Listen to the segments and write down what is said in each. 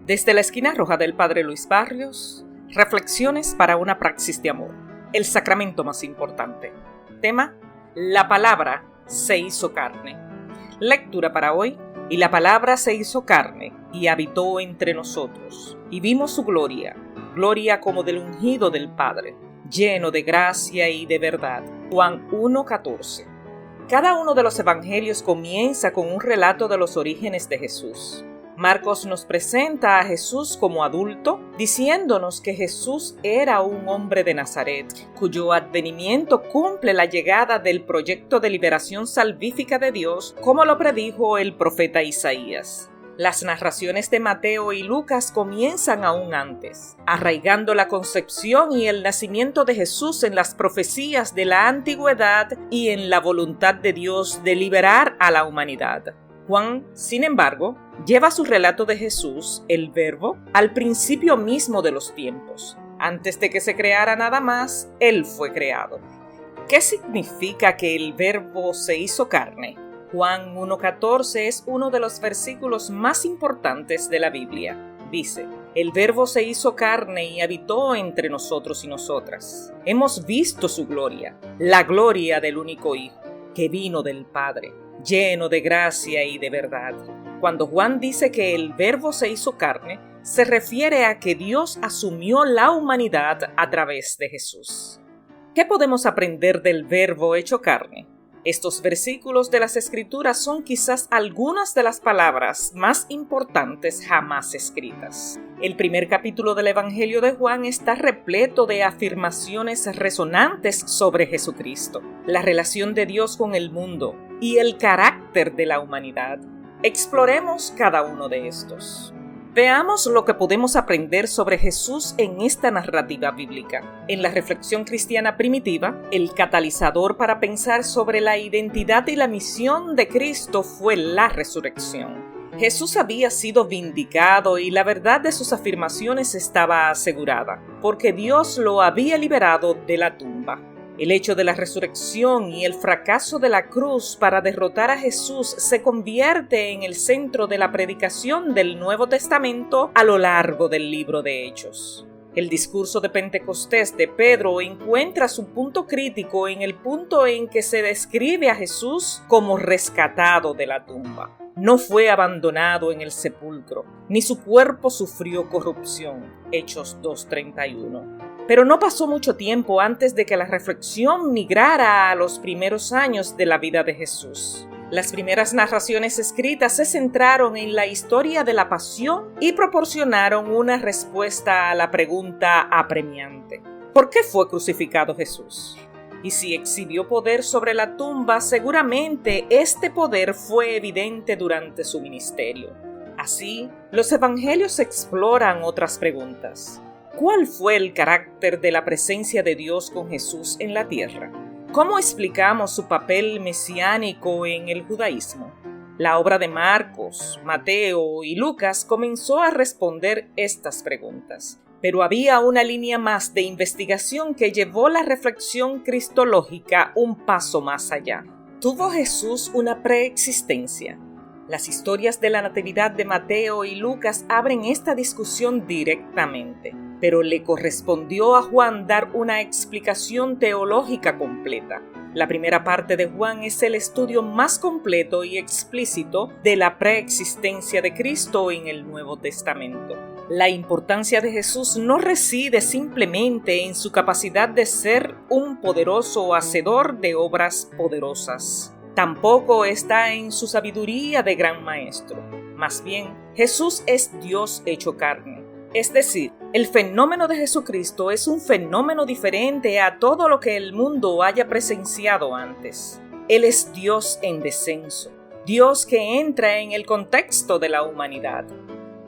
Desde la esquina roja del Padre Luis Barrios, reflexiones para una praxis de amor. El sacramento más importante. Tema: la palabra se hizo carne. Lectura para hoy. Y la palabra se hizo carne y habitó entre nosotros. Y vimos su gloria, gloria como del ungido del Padre, lleno de gracia y de verdad. Juan 1:14. Cada uno de los evangelios comienza con un relato de los orígenes de Jesús. Marcos nos presenta a Jesús como adulto, diciéndonos que Jesús era un hombre de Nazaret, cuyo advenimiento cumple la llegada del proyecto de liberación salvífica de Dios, como lo predijo el profeta Isaías. Las narraciones de Mateo y Lucas comienzan aún antes, arraigando la concepción y el nacimiento de Jesús en las profecías de la antigüedad y en la voluntad de Dios de liberar a la humanidad. Juan, sin embargo, lleva su relato de Jesús, el Verbo, al principio mismo de los tiempos. Antes de que se creara nada más, Él fue creado. ¿Qué significa que el Verbo se hizo carne? Juan 1:14 es uno de los versículos más importantes de la Biblia. Dice: el Verbo se hizo carne y habitó entre nosotros y nosotras. Hemos visto su gloria, la gloria del único Hijo, que vino del Padre, lleno de gracia y de verdad. Cuando Juan dice que el Verbo se hizo carne, se refiere a que Dios asumió la humanidad a través de Jesús. ¿Qué podemos aprender del Verbo hecho carne? Estos versículos de las Escrituras son quizás algunas de las palabras más importantes jamás escritas. El primer capítulo del Evangelio de Juan está repleto de afirmaciones resonantes sobre Jesucristo, la relación de Dios con el mundo y el carácter de la humanidad. Exploremos cada uno de estos. Veamos lo que podemos aprender sobre Jesús en esta narrativa bíblica. En la reflexión cristiana primitiva, el catalizador para pensar sobre la identidad y la misión de Cristo fue la resurrección. Jesús había sido vindicado y la verdad de sus afirmaciones estaba asegurada, porque Dios lo había liberado de la tumba. El hecho de la resurrección y el fracaso de la cruz para derrotar a Jesús se convierte en el centro de la predicación del Nuevo Testamento a lo largo del libro de Hechos. El discurso de Pentecostés de Pedro encuentra su punto crítico en el punto en que se describe a Jesús como rescatado de la tumba. No fue abandonado en el sepulcro, ni su cuerpo sufrió corrupción. Hechos 2:31. Pero no pasó mucho tiempo antes de que la reflexión migrara a los primeros años de la vida de Jesús. Las primeras narraciones escritas se centraron en la historia de la pasión y proporcionaron una respuesta a la pregunta apremiante: ¿por qué fue crucificado Jesús? Y si exhibió poder sobre la tumba, seguramente este poder fue evidente durante su ministerio. Así, los evangelios exploran otras preguntas. ¿Cuál fue el carácter de la presencia de Dios con Jesús en la tierra? ¿Cómo explicamos su papel mesiánico en el judaísmo? La obra de Marcos, Mateo y Lucas comenzó a responder estas preguntas, pero había una línea más de investigación que llevó la reflexión cristológica un paso más allá. ¿Tuvo Jesús una preexistencia? Las historias de la Natividad de Mateo y Lucas abren esta discusión directamente, pero le correspondió a Juan dar una explicación teológica completa. La primera parte de Juan es el estudio más completo y explícito de la preexistencia de Cristo en el Nuevo Testamento. La importancia de Jesús no reside simplemente en su capacidad de ser un poderoso hacedor de obras poderosas. Tampoco está en su sabiduría de gran maestro. Más bien, Jesús es Dios hecho carne. Es decir, el fenómeno de Jesucristo es un fenómeno diferente a todo lo que el mundo haya presenciado antes. Él es Dios en descenso, Dios que entra en el contexto de la humanidad.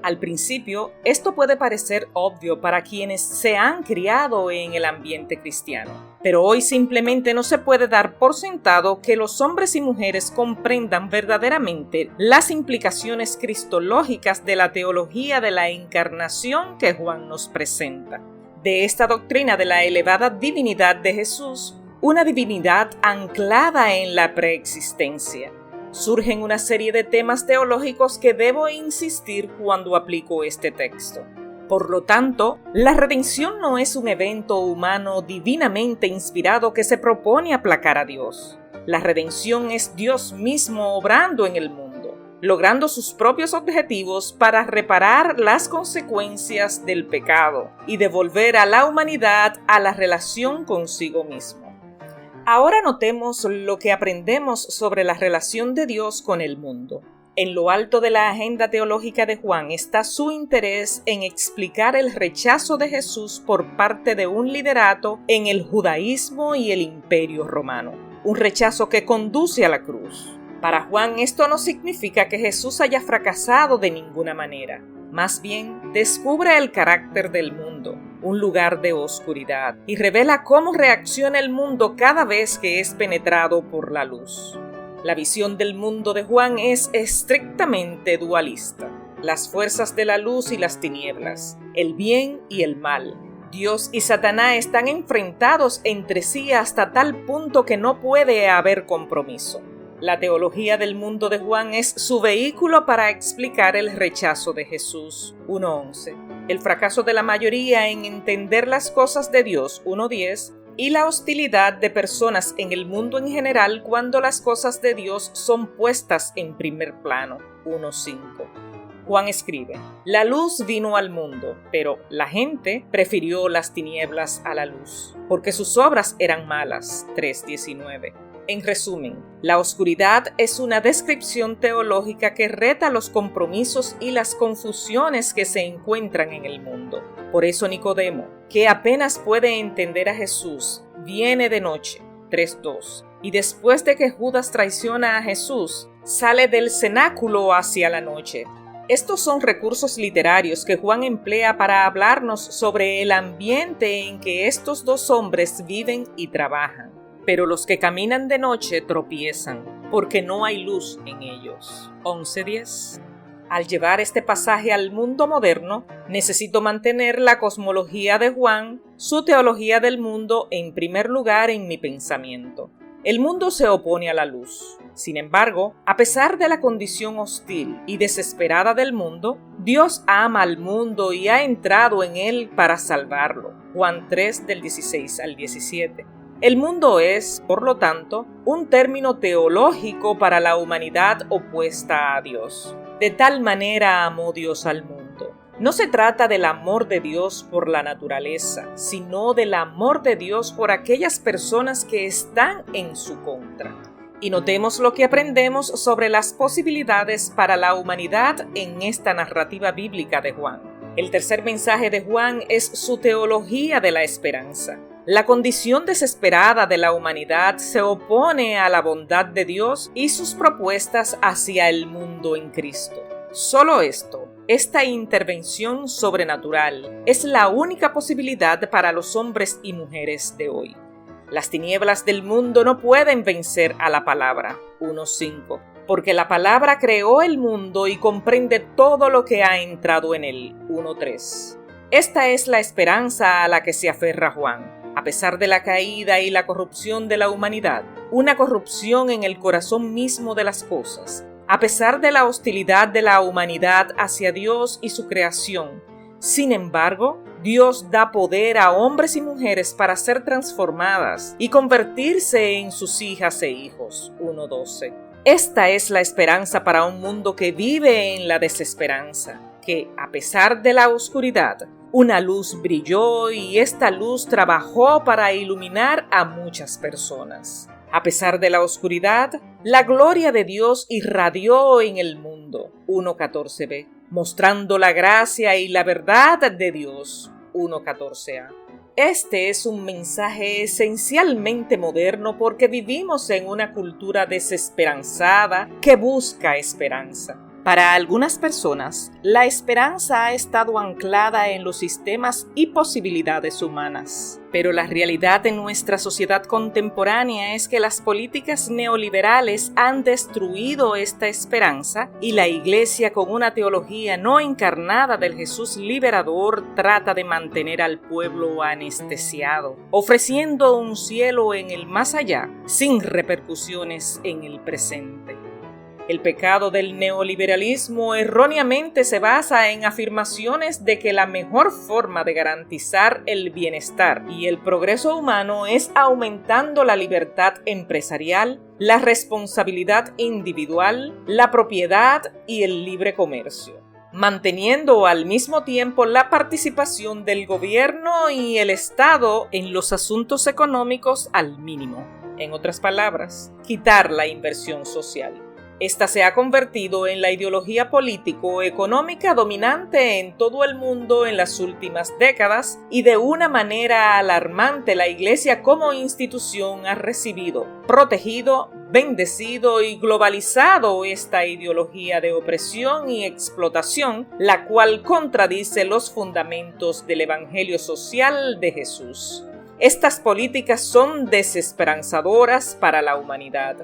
Al principio, esto puede parecer obvio para quienes se han criado en el ambiente cristiano, pero hoy simplemente no se puede dar por sentado que los hombres y mujeres comprendan verdaderamente las implicaciones cristológicas de la teología de la encarnación que Juan nos presenta. De esta doctrina de la elevada divinidad de Jesús, una divinidad anclada en la preexistencia. surgen una serie de temas teológicos que debo insistir cuando aplico este texto. Por lo tanto, la redención no es un evento humano divinamente inspirado que se propone aplacar a Dios. La redención es Dios mismo obrando en el mundo, logrando sus propios objetivos para reparar las consecuencias del pecado y devolver a la humanidad a la relación consigo mismo. Ahora notemos lo que aprendemos sobre la relación de Dios con el mundo. En lo alto de la agenda teológica de Juan está su interés en explicar el rechazo de Jesús por parte de un liderato en el judaísmo y el imperio romano, un rechazo que conduce a la cruz. Para Juan esto no significa que Jesús haya fracasado de ninguna manera. Más bien, descubre el carácter del mundo, un lugar de oscuridad, y revela cómo reacciona el mundo cada vez que es penetrado por la luz. La visión del mundo de Juan es estrictamente dualista. Las fuerzas de la luz y las tinieblas, el bien y el mal. Dios y Satanás están enfrentados entre sí hasta tal punto que no puede haber compromiso. La teología del mundo de Juan es su vehículo para explicar el rechazo de Jesús, 1:11, el fracaso de la mayoría en entender las cosas de Dios, 1:10, y la hostilidad de personas en el mundo en general cuando las cosas de Dios son puestas en primer plano, 1:5. Juan escribe: la luz vino al mundo, pero la gente prefirió las tinieblas a la luz, porque sus obras eran malas, 3:19. En resumen, la oscuridad es una descripción teológica que reta los compromisos y las confusiones que se encuentran en el mundo. Por eso Nicodemo, que apenas puede entender a Jesús, viene de noche, 3:2, y después de que Judas traiciona a Jesús, sale del cenáculo hacia la noche. Estos son recursos literarios que Juan emplea para hablarnos sobre el ambiente en que estos dos hombres viven y trabajan. Pero los que caminan de noche tropiezan, porque no hay luz en ellos. 11:10. Al llevar este pasaje al mundo moderno, necesito mantener la cosmología de Juan, su teología del mundo, en primer lugar en mi pensamiento. El mundo se opone a la luz. Sin embargo, a pesar de la condición hostil y desesperada del mundo, Dios ama al mundo y ha entrado en él para salvarlo. Juan 3, del 16 al 17. El mundo es, por lo tanto, un término teológico para la humanidad opuesta a Dios. De tal manera amó Dios al mundo. No se trata del amor de Dios por la naturaleza, sino del amor de Dios por aquellas personas que están en su contra. Y notemos lo que aprendemos sobre las posibilidades para la humanidad en esta narrativa bíblica de Juan. El tercer mensaje de Juan es su teología de la esperanza. La condición desesperada de la humanidad se opone a la bondad de Dios y sus propuestas hacia el mundo en Cristo. Solo esto, esta intervención sobrenatural, es la única posibilidad para los hombres y mujeres de hoy. Las tinieblas del mundo no pueden vencer a la palabra, 1:5, porque la palabra creó el mundo y comprende todo lo que ha entrado en él, 1:3. Esta es la esperanza a la que se aferra Juan. A pesar de la caída y la corrupción de la humanidad, una corrupción en el corazón mismo de las cosas, a pesar de la hostilidad de la humanidad hacia Dios y su creación, sin embargo, Dios da poder a hombres y mujeres para ser transformadas y convertirse en sus hijas e hijos, 1:12. Esta es la esperanza para un mundo que vive en la desesperanza, que, a pesar de la oscuridad, una luz brilló y esta luz trabajó para iluminar a muchas personas. A pesar de la oscuridad, la gloria de Dios irradió en el mundo, 1:14b, mostrando la gracia y la verdad de Dios, 1:14a. Este es un mensaje esencialmente moderno porque vivimos en una cultura desesperanzada que busca esperanza. Para algunas personas, la esperanza ha estado anclada en los sistemas y posibilidades humanas. Pero la realidad en nuestra sociedad contemporánea es que las políticas neoliberales han destruido esta esperanza y la Iglesia, con una teología no encarnada del Jesús liberador, trata de mantener al pueblo anestesiado, ofreciendo un cielo en el más allá, sin repercusiones en el presente. El pecado del neoliberalismo erróneamente se basa en afirmaciones de que la mejor forma de garantizar el bienestar y el progreso humano es aumentando la libertad empresarial, la responsabilidad individual, la propiedad y el libre comercio, manteniendo al mismo tiempo la participación del gobierno y el Estado en los asuntos económicos al mínimo. En otras palabras, quitar la inversión social. Esta se ha convertido en la ideología político-económica dominante en todo el mundo en las últimas décadas y de una manera alarmante la Iglesia como institución ha recibido, protegido, bendecido y globalizado esta ideología de opresión y explotación, la cual contradice los fundamentos del Evangelio social de Jesús. Estas políticas son desesperanzadoras para la humanidad.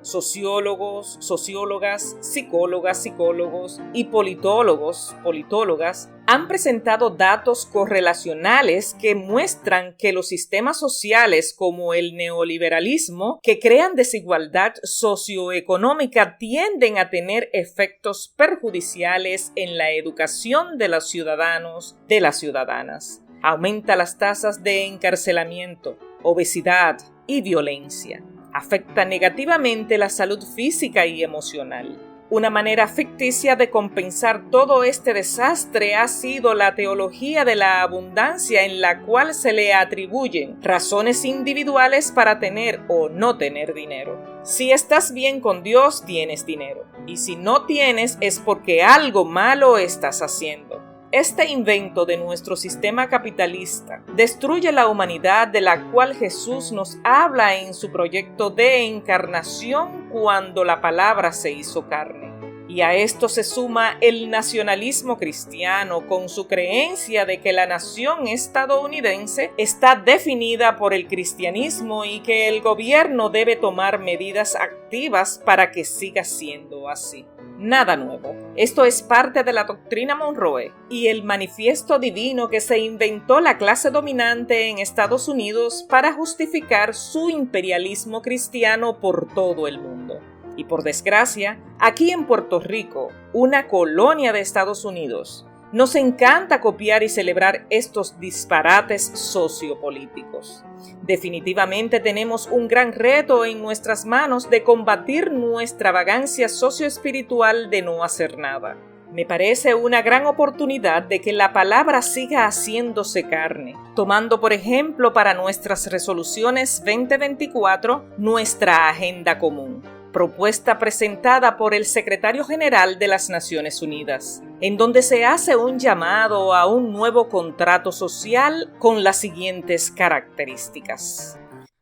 Sociólogos, sociólogas, psicólogas, psicólogos y politólogas han presentado datos correlacionales que muestran que los sistemas sociales como el neoliberalismo, que crean desigualdad socioeconómica, tienden a tener efectos perjudiciales en la educación de los ciudadanos, de las ciudadanas. Aumenta las tasas de encarcelamiento, obesidad y violencia. Afecta negativamente la salud física y emocional. Una manera ficticia de compensar todo este desastre ha sido la teología de la abundancia, en la cual se le atribuyen razones individuales para tener o no tener dinero. Si estás bien con Dios, tienes dinero, y si no tienes es porque algo malo estás haciendo. Este invento de nuestro sistema capitalista destruye la humanidad de la cual Jesús nos habla en su proyecto de encarnación cuando la palabra se hizo carne. Y a esto se suma el nacionalismo cristiano con su creencia de que la nación estadounidense está definida por el cristianismo y que el gobierno debe tomar medidas activas para que siga siendo así. Nada nuevo. Esto es parte de la doctrina Monroe y el manifiesto divino que se inventó la clase dominante en Estados Unidos para justificar su imperialismo cristiano por todo el mundo. Y por desgracia, aquí en Puerto Rico, una colonia de Estados Unidos, nos encanta copiar y celebrar estos disparates sociopolíticos. Definitivamente tenemos un gran reto en nuestras manos de combatir nuestra vagancia socioespiritual de no hacer nada. Me parece una gran oportunidad de que la palabra siga haciéndose carne, tomando por ejemplo para nuestras resoluciones 2024 nuestra agenda común, propuesta presentada por el Secretario General de las Naciones Unidas, en donde se hace un llamado a un nuevo contrato social con las siguientes características.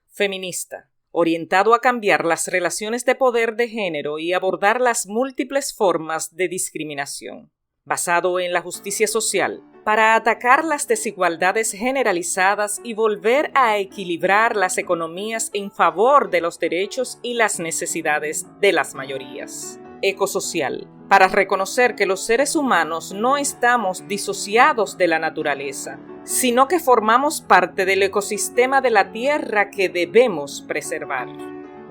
Feminista, orientado a cambiar las relaciones de poder de género y abordar las múltiples formas de discriminación. Basado en la justicia social, para atacar las desigualdades generalizadas y volver a equilibrar las economías en favor de los derechos y las necesidades de las mayorías. Ecosocial, para reconocer que los seres humanos no estamos disociados de la naturaleza, sino que formamos parte del ecosistema de la Tierra que debemos preservar.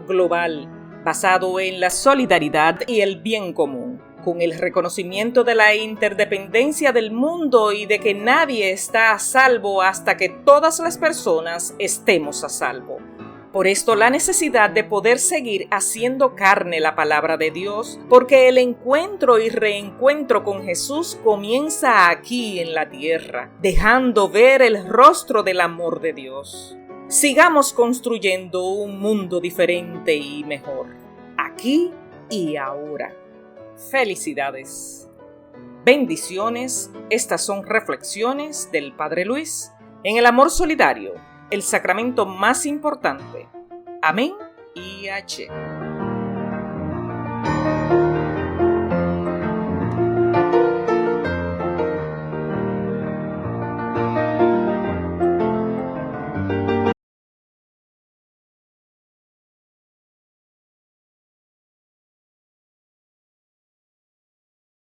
Global, basado en la solidaridad y el bien común, con el reconocimiento de la interdependencia del mundo y de que nadie está a salvo hasta que todas las personas estemos a salvo. Por esto la necesidad de poder seguir haciendo carne la palabra de Dios, porque el encuentro y reencuentro con Jesús comienza aquí en la tierra, dejando ver el rostro del amor de Dios. Sigamos construyendo un mundo diferente y mejor, aquí y ahora. Felicidades. Bendiciones. Estas son reflexiones del Padre Luis en el amor solidario, el sacramento más importante. Amén y H.